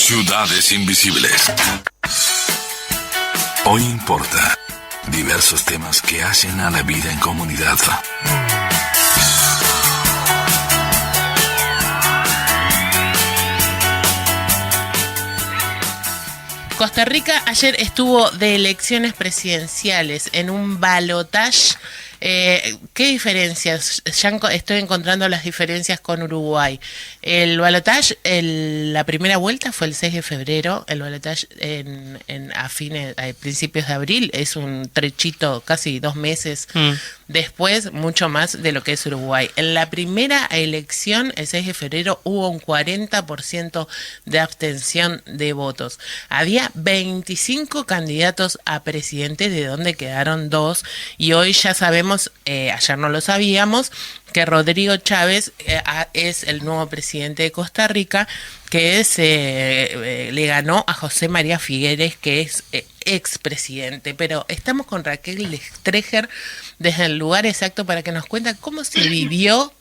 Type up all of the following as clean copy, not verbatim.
Ciudades invisibles. Hoy importa diversos temas que hacen a la vida en comunidad. Costa Rica ayer estuvo de elecciones presidenciales en un balotaje. ¿Qué diferencias? Ya estoy encontrando las diferencias con Uruguay. El balotaje, la primera vuelta fue el 6 de febrero, el balotaje a principios de abril, es un trechito, casi 2 meses después, mucho más de lo que es Uruguay. En la primera elección, el 6 de febrero, hubo un 40% de abstención de votos. Había 25 candidatos a presidente, de donde quedaron 2, y hoy ya sabemos, ayer no lo sabíamos, que Rodrigo Chávez es el nuevo presidente de Costa Rica, que le ganó a José María Figueres, que es expresidente. Pero estamos con Raquel Streger desde el lugar exacto para que nos cuente cómo se vivió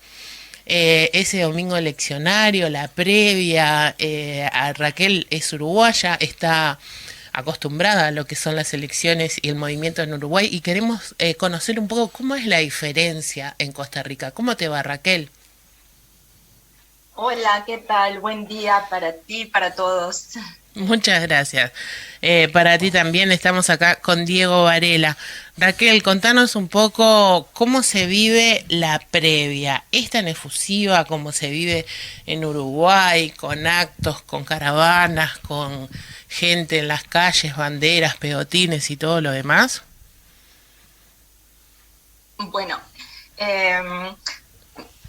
ese domingo eleccionario, la previa. A Raquel es uruguaya, está acostumbrada a lo que son las elecciones y el movimiento en Uruguay, y queremos conocer un poco cómo es la diferencia en Costa Rica. ¿Cómo te va, Raquel? Hola, ¿qué tal? Buen día para ti y para todos. Muchas gracias. Para ti también. Estamos acá con Diego Varela. Raquel, contanos un poco cómo se vive la previa. ¿Es tan efusiva como se vive en Uruguay, con actos, con caravanas, con gente en las calles, banderas, pegotines y todo lo demás? Bueno,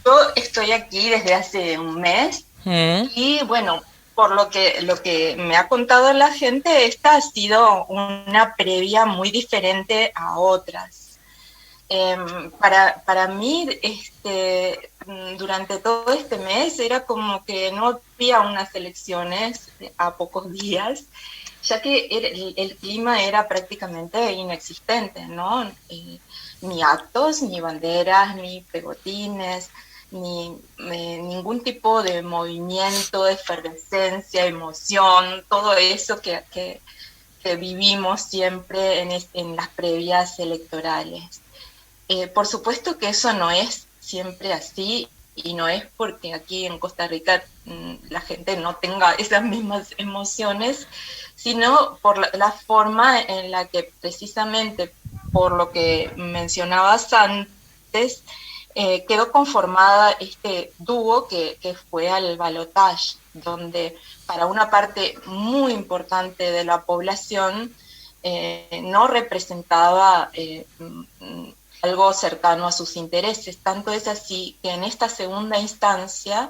yo estoy aquí desde hace un mes y bueno, por lo que me ha contado la gente, esta ha sido una previa muy diferente a otras. Para mí, durante todo este mes era como que no había unas elecciones a pocos días, ya que el clima era prácticamente inexistente, ¿no? Ni actos, ni banderas, ni pegotines, ni ningún tipo de movimiento, de efervescencia, emoción, todo eso que vivimos siempre en las previas electorales. Por supuesto que eso no es siempre así, y no es porque aquí en Costa Rica la gente no tenga esas mismas emociones, sino por la forma en la que, precisamente por lo que mencionabas antes, quedó conformada este dúo que fue al balotaje, donde para una parte muy importante de la población no representaba algo cercano a sus intereses. Tanto es así que en esta segunda instancia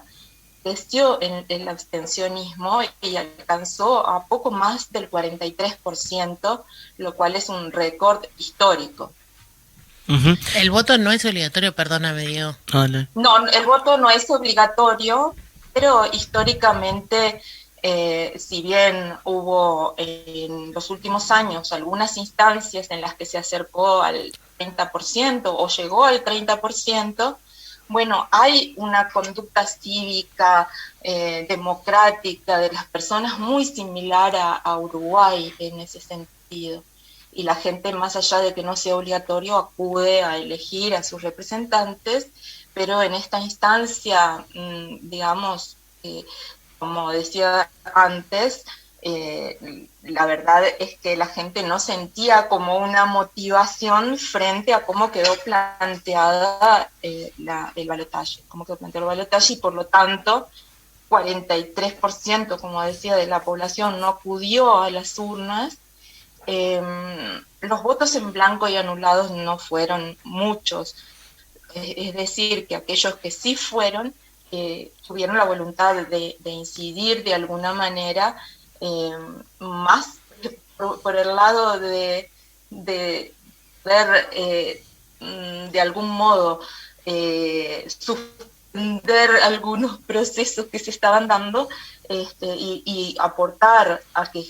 creció el abstencionismo y alcanzó a poco más del 43%, lo cual es un récord histórico. Uh-huh. El voto no es obligatorio, perdóname, Diego. No, el voto no es obligatorio, pero históricamente, si bien hubo en los últimos años algunas instancias en las que se acercó al 30% o llegó al 30%, bueno, hay una conducta cívica, democrática de las personas muy similar a Uruguay en ese sentido. Y la gente, más allá de que no sea obligatorio, acude a elegir a sus representantes, pero en esta instancia, digamos, como decía antes, la verdad es que la gente no sentía como una motivación frente a cómo quedó planteada el balotaje, y por lo tanto 43%, como decía, de la población no acudió a las urnas. Los votos en blanco y anulados no fueron muchos, es decir, que aquellos que sí fueron tuvieron la voluntad de incidir de alguna manera, más por el lado de ver de algún modo suspender algunos procesos que se estaban dando, y aportar a que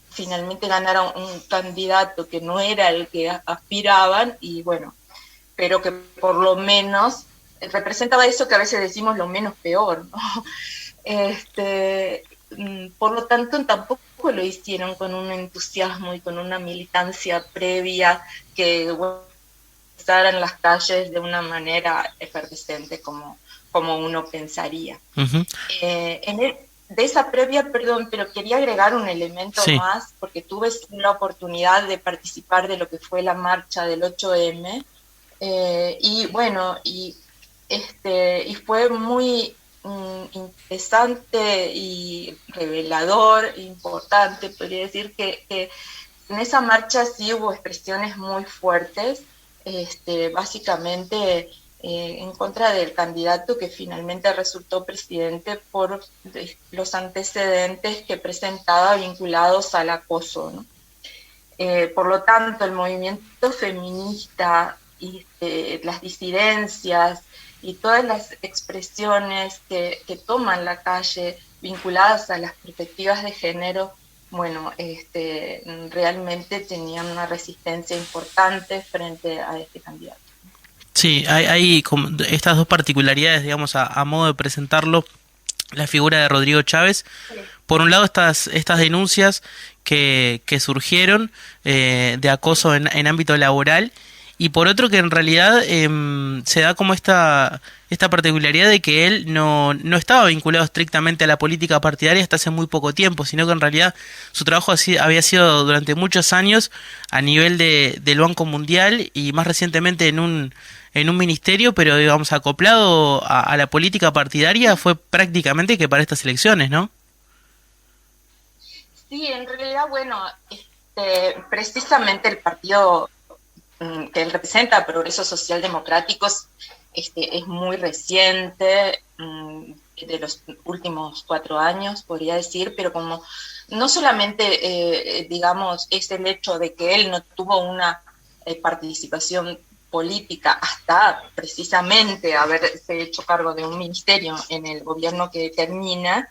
finalmente ganara un candidato que no era el que aspiraban, y bueno, pero que por lo menos representaba eso que a veces decimos lo menos peor, ¿no? por lo tanto tampoco lo hicieron con un entusiasmo y con una militancia previa que en las calles de una manera efervescente como uno pensaría. Uh-huh. De esa previa, perdón, pero quería agregar un elemento más, porque tuve la oportunidad de participar de lo que fue la marcha del 8M, y bueno, y fue muy interesante y revelador, importante, podría decir que en esa marcha sí hubo expresiones muy fuertes, básicamente en contra del candidato que finalmente resultó presidente por los antecedentes que presentaba vinculados al acoso, ¿no? Por lo tanto, el movimiento feminista y las disidencias y todas las expresiones que toman la calle vinculadas a las perspectivas de género, bueno, realmente tenían una resistencia importante frente a este candidato. Sí, hay como estas dos particularidades, digamos, a modo de presentarlo, la figura de Rodrigo Chávez. Sí. Por un lado, estas denuncias que surgieron de acoso en ámbito laboral, y por otro que en realidad se da como esta particularidad de que él no estaba vinculado estrictamente a la política partidaria hasta hace muy poco tiempo, sino que en realidad su trabajo había sido durante muchos años a nivel del Banco Mundial y más recientemente en un ministerio, pero digamos acoplado a la política partidaria fue prácticamente que para estas elecciones, ¿no? Sí, en realidad, bueno, precisamente el partido que él representa, Progreso Social Democrático, es muy reciente, de los últimos 4 años, podría decir, pero como no solamente, digamos, es el hecho de que él no tuvo una participación política hasta precisamente haberse hecho cargo de un ministerio en el gobierno que termina,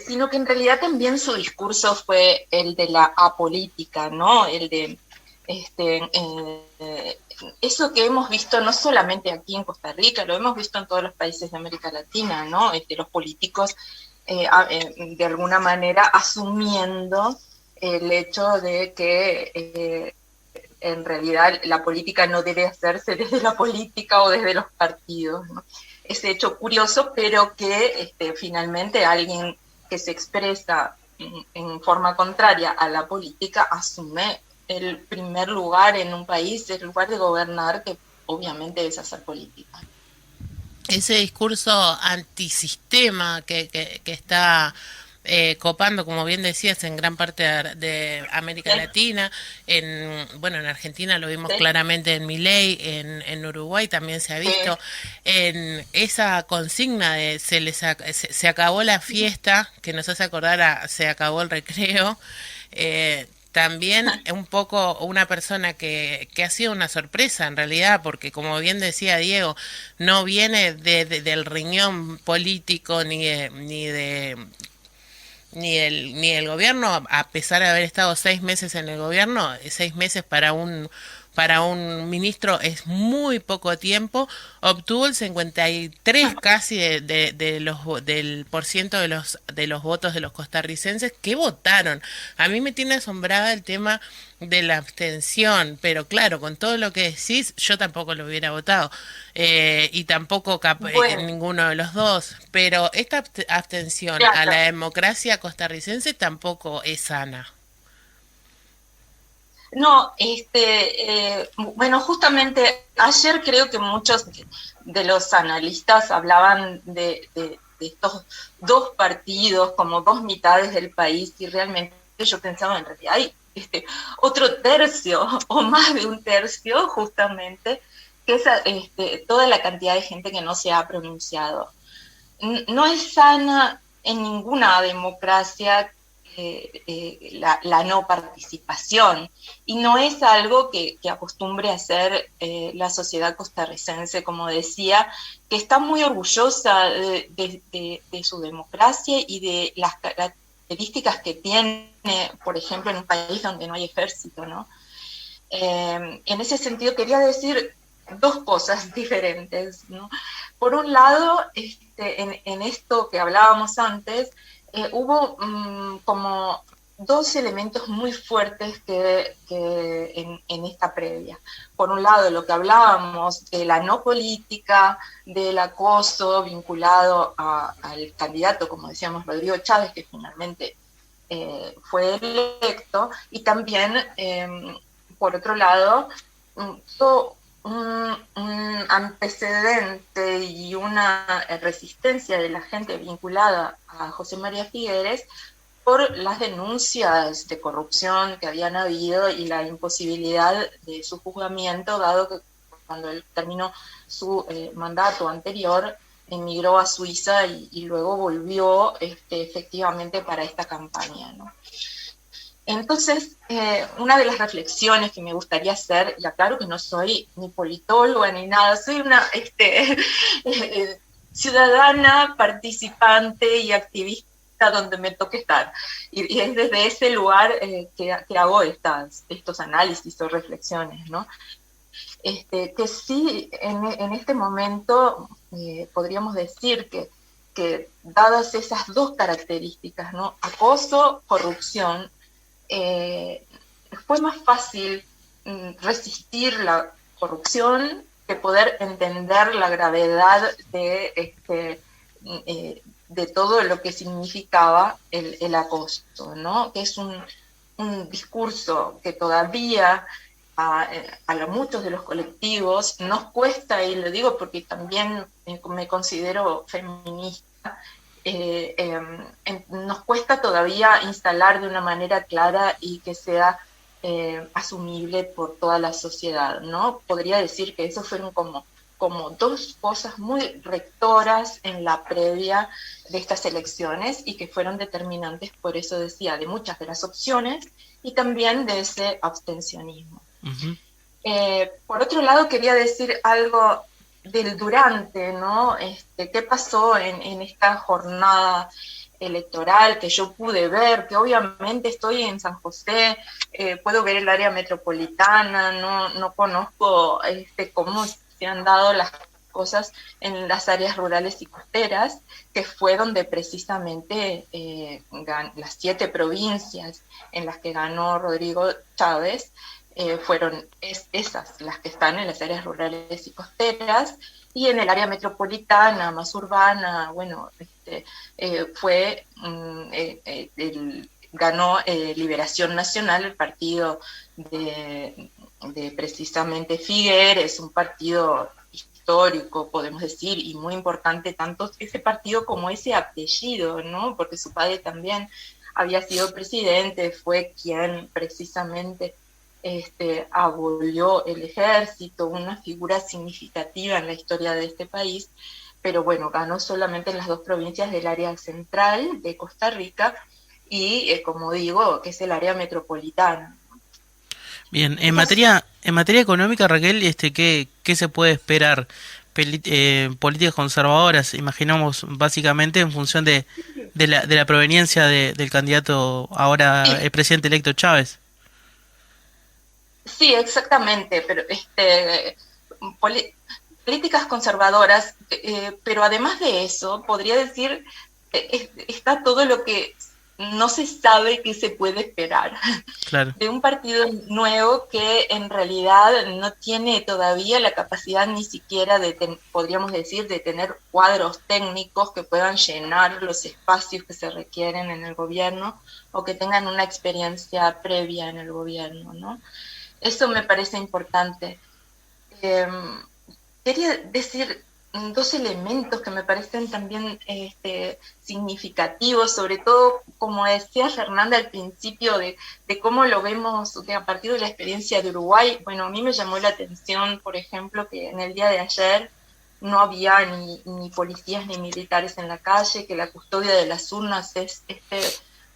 sino que en realidad también su discurso fue el de la apolítica, ¿no? El de eso que hemos visto no solamente aquí en Costa Rica, lo hemos visto en todos los países de América Latina, ¿no? Los políticos de alguna manera asumiendo el hecho de que en realidad la política no debe hacerse desde la política o desde los partidos, ¿no? Ese hecho curioso, pero que finalmente alguien que se expresa en forma contraria a la política asume el primer lugar en un país, el lugar de gobernar, que obviamente es hacer política. Ese discurso antisistema que está copando, como bien decías, en gran parte de América Latina, en Argentina lo vimos claramente en Milei, en Uruguay también se ha visto, en esa consigna de se acabó la fiesta, que nos hace acordar a se acabó el recreo. También un poco una persona que ha sido una sorpresa en realidad, porque como bien decía Diego, no viene del riñón político ni el gobierno, a pesar de haber estado 6 meses en el gobierno. 6 meses para un ministro es muy poco tiempo. Obtuvo el 53 casi del porciento de los votos de los costarricenses que votaron. A mí me tiene asombrada el tema de la abstención, pero claro, con todo lo que decís, yo tampoco lo hubiera votado, y tampoco ninguno de los dos, pero esta abstención a la democracia costarricense tampoco es sana. No, bueno, justamente ayer creo que muchos de los analistas hablaban de estos dos partidos como dos mitades del país, y realmente yo pensaba en realidad hay otro tercio o más de un tercio justamente, que es toda la cantidad de gente que no se ha pronunciado. No es sana en ninguna democracia la no participación, y no es algo que acostumbre a hacer la sociedad costarricense, como decía, que está muy orgullosa de su democracia y de las características que tiene, por ejemplo, en un país donde no hay ejército, ¿no? En ese sentido quería decir dos cosas diferentes, ¿no? Por un lado, en esto que hablábamos antes, hubo como dos elementos muy fuertes que en esta previa. Por un lado, lo que hablábamos de la no política, del acoso vinculado al candidato, como decíamos, Rodrigo Chávez, que finalmente fue electo, y también, por otro lado, todo un antecedente y una resistencia de la gente vinculada a José María Figueres por las denuncias de corrupción que habían habido y la imposibilidad de su juzgamiento, dado que cuando él terminó su mandato anterior, emigró a Suiza y luego volvió efectivamente para esta campaña, ¿no? Entonces, una de las reflexiones que me gustaría hacer, y aclaro que no soy ni politóloga ni nada, soy una ciudadana, participante y activista donde me toque estar. Y es desde ese lugar que hago estos análisis o reflexiones, ¿no? Que sí, en este momento podríamos decir que dadas esas dos características, ¿no? Acoso, corrupción, fue más fácil resistir la corrupción que poder entender la gravedad de todo lo que significaba el acoso, ¿no? Que es un discurso que todavía a muchos de los colectivos nos cuesta, y lo digo porque también me considero feminista, nos cuesta todavía instalar de una manera clara y que sea asumible por toda la sociedad, ¿no? Podría decir que eso fueron como dos cosas muy rectoras en la previa de estas elecciones y que fueron determinantes, por eso decía, de muchas de las opciones y también de ese abstencionismo. Uh-huh. Por otro lado, quería decir algo del durante, ¿no? ¿Qué pasó en esta jornada electoral que yo pude ver? Que obviamente estoy en San José, puedo ver el área metropolitana, no conozco cómo se han dado las cosas en las áreas rurales y costeras, que fue donde precisamente las 7 provincias en las que ganó Rodrigo Chávez, fueron esas las que están en las áreas rurales y costeras, y en el área metropolitana, más urbana, bueno, ganó Liberación Nacional, el partido de precisamente Figueres, un partido histórico, podemos decir, y muy importante, tanto ese partido como ese apellido, ¿no? Porque su padre también había sido presidente, fue quien precisamente abolió el ejército, una figura significativa en la historia de este país, pero bueno, ganó solamente en las 2 provincias del área central de Costa Rica y, como digo, que es el área metropolitana. Bien, en materia económica, Raquel, ¿qué se puede esperar? Políticas conservadoras, imaginamos básicamente en función de la proveniencia del candidato ahora el presidente electo Chávez. Sí, exactamente, pero políticas conservadoras, pero además de eso, podría decir, está todo lo que no se sabe que se puede esperar. Claro. De un partido nuevo que en realidad no tiene todavía la capacidad ni siquiera podríamos decir, de tener cuadros técnicos que puedan llenar los espacios que se requieren en el gobierno o que tengan una experiencia previa en el gobierno, ¿no? Eso me parece importante. Quería decir 2 elementos que me parecen también significativos, sobre todo, como decía Fernanda al principio, de cómo lo vemos a partir de la experiencia de Uruguay. Bueno, a mí me llamó la atención, por ejemplo, que en el día de ayer no había ni policías ni militares en la calle, que la custodia de las urnas es,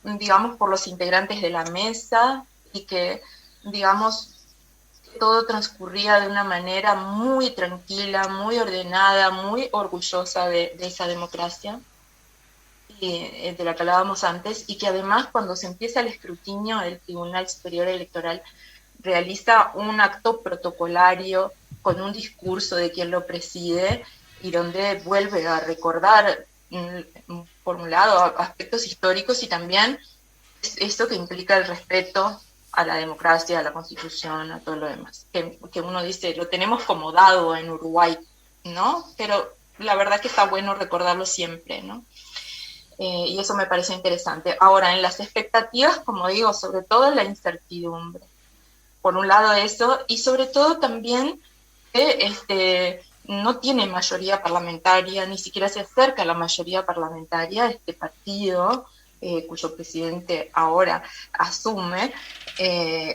digamos, por los integrantes de la mesa, y que, digamos, todo transcurría de una manera muy tranquila, muy ordenada, muy orgullosa de esa democracia de la que hablábamos antes, y que además cuando se empieza el escrutinio, el Tribunal Superior Electoral realiza un acto protocolario con un discurso de quien lo preside y donde vuelve a recordar por un lado, aspectos históricos y también eso que implica el respeto a la democracia, a la Constitución, a todo lo demás. Que uno dice, lo tenemos como dado en Uruguay, ¿no? Pero la verdad que está bueno recordarlo siempre, ¿no? Y eso me parece interesante. Ahora, en las expectativas, como digo, sobre todo la incertidumbre. Por un lado eso, y sobre todo también que no tiene mayoría parlamentaria, ni siquiera se acerca a la mayoría parlamentaria este partido, cuyo presidente ahora asume,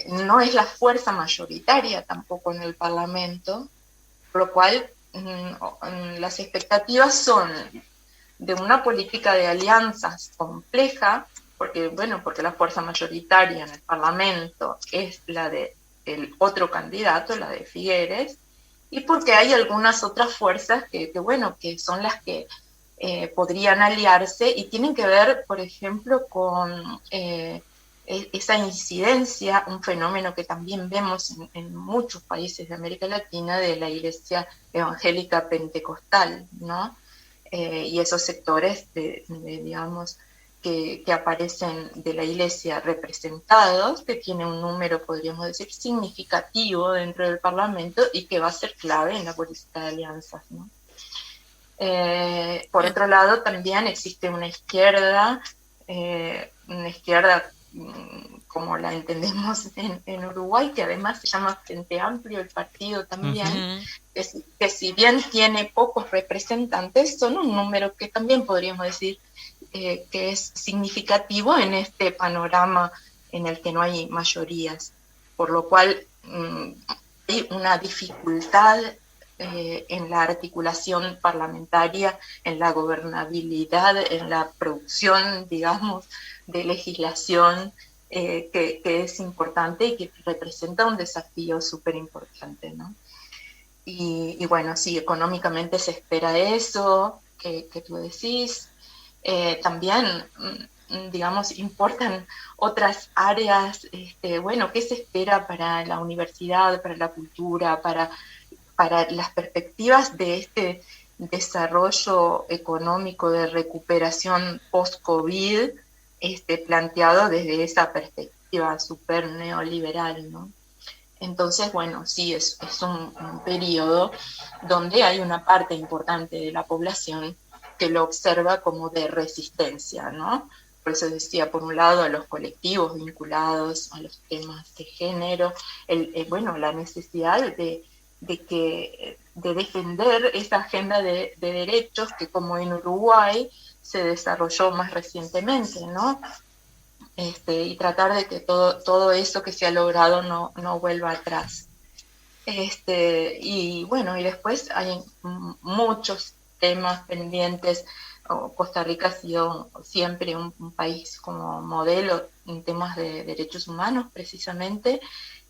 no es la fuerza mayoritaria tampoco en el Parlamento, por lo cual las expectativas son de una política de alianzas compleja, porque la fuerza mayoritaria en el Parlamento es la de el otro candidato, la de Figueres, y porque hay algunas otras fuerzas que son las que podrían aliarse y tienen que ver, por ejemplo, con esa incidencia, un fenómeno que también vemos en muchos países de América Latina, de la iglesia evangélica pentecostal, ¿no? Y esos sectores, digamos, que aparecen de la iglesia representados, que tiene un número, podríamos decir, significativo dentro del Parlamento y que va a ser clave en la política de alianzas, ¿no? Por otro lado, también existe una izquierda como la entendemos en Uruguay, que además se llama Frente Amplio, el partido también, que si bien tiene pocos representantes, son un número que también podríamos decir que es significativo en este panorama en el que no hay mayorías, por lo cual hay una dificultad en la articulación parlamentaria, en la gobernabilidad, en la producción, digamos, de legislación que es importante y que representa un desafío súper importante, ¿no? Y bueno, sí, económicamente se espera eso que tú decís. También, digamos, importan otras áreas, ¿qué se espera para la universidad, para la cultura, para las perspectivas de este desarrollo económico de recuperación post-COVID, planteado desde esa perspectiva súper neoliberal, ¿no? Entonces, bueno, sí, es un periodo donde hay una parte importante de la población que lo observa como de resistencia, ¿no? Por eso decía, por un lado, a los colectivos vinculados a los temas de género, la necesidad de defender esa agenda de derechos que, como en Uruguay, se desarrolló más recientemente, ¿no? Y tratar de que todo eso que se ha logrado no vuelva atrás. Y después hay muchos temas pendientes. Costa Rica ha sido siempre un país como modelo en temas de derechos humanos, precisamente,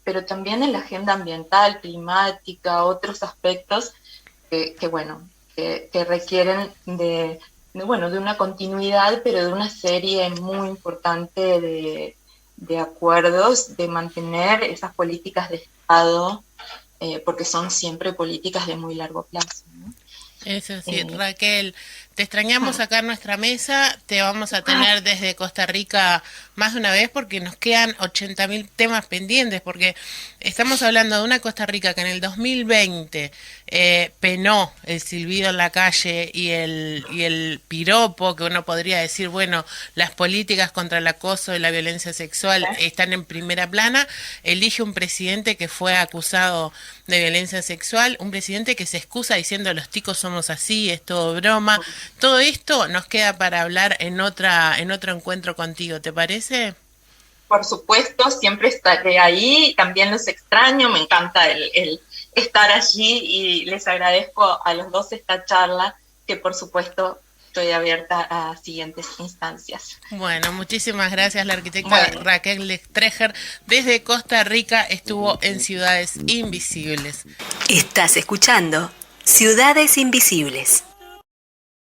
pero también en la agenda ambiental, climática, otros aspectos que requieren de una continuidad, pero de una serie muy importante de acuerdos, de mantener esas políticas de Estado, porque son siempre políticas de muy largo plazo, ¿no? Eso sí, Raquel, te extrañamos acá en nuestra mesa, te vamos a tener desde Costa Rica más de una vez porque nos quedan 80.000 temas pendientes, porque estamos hablando de una Costa Rica que en el 2020 penó el silbido en la calle y el piropo, que uno podría decir, bueno, las políticas contra el acoso y la violencia sexual están en primera plana, elige un presidente que fue acusado de violencia sexual, un presidente que se excusa diciendo los ticos somos así, es todo broma. Todo esto nos queda para hablar en otro encuentro contigo, ¿te parece? Por supuesto, siempre estaré ahí, también los extraño, me encanta el estar allí y les agradezco a los dos esta charla, que por supuesto estoy abierta a siguientes instancias. Bueno, muchísimas gracias. La arquitecta Raquel Strecker desde Costa Rica estuvo en Ciudades Invisibles. Estás escuchando Ciudades Invisibles.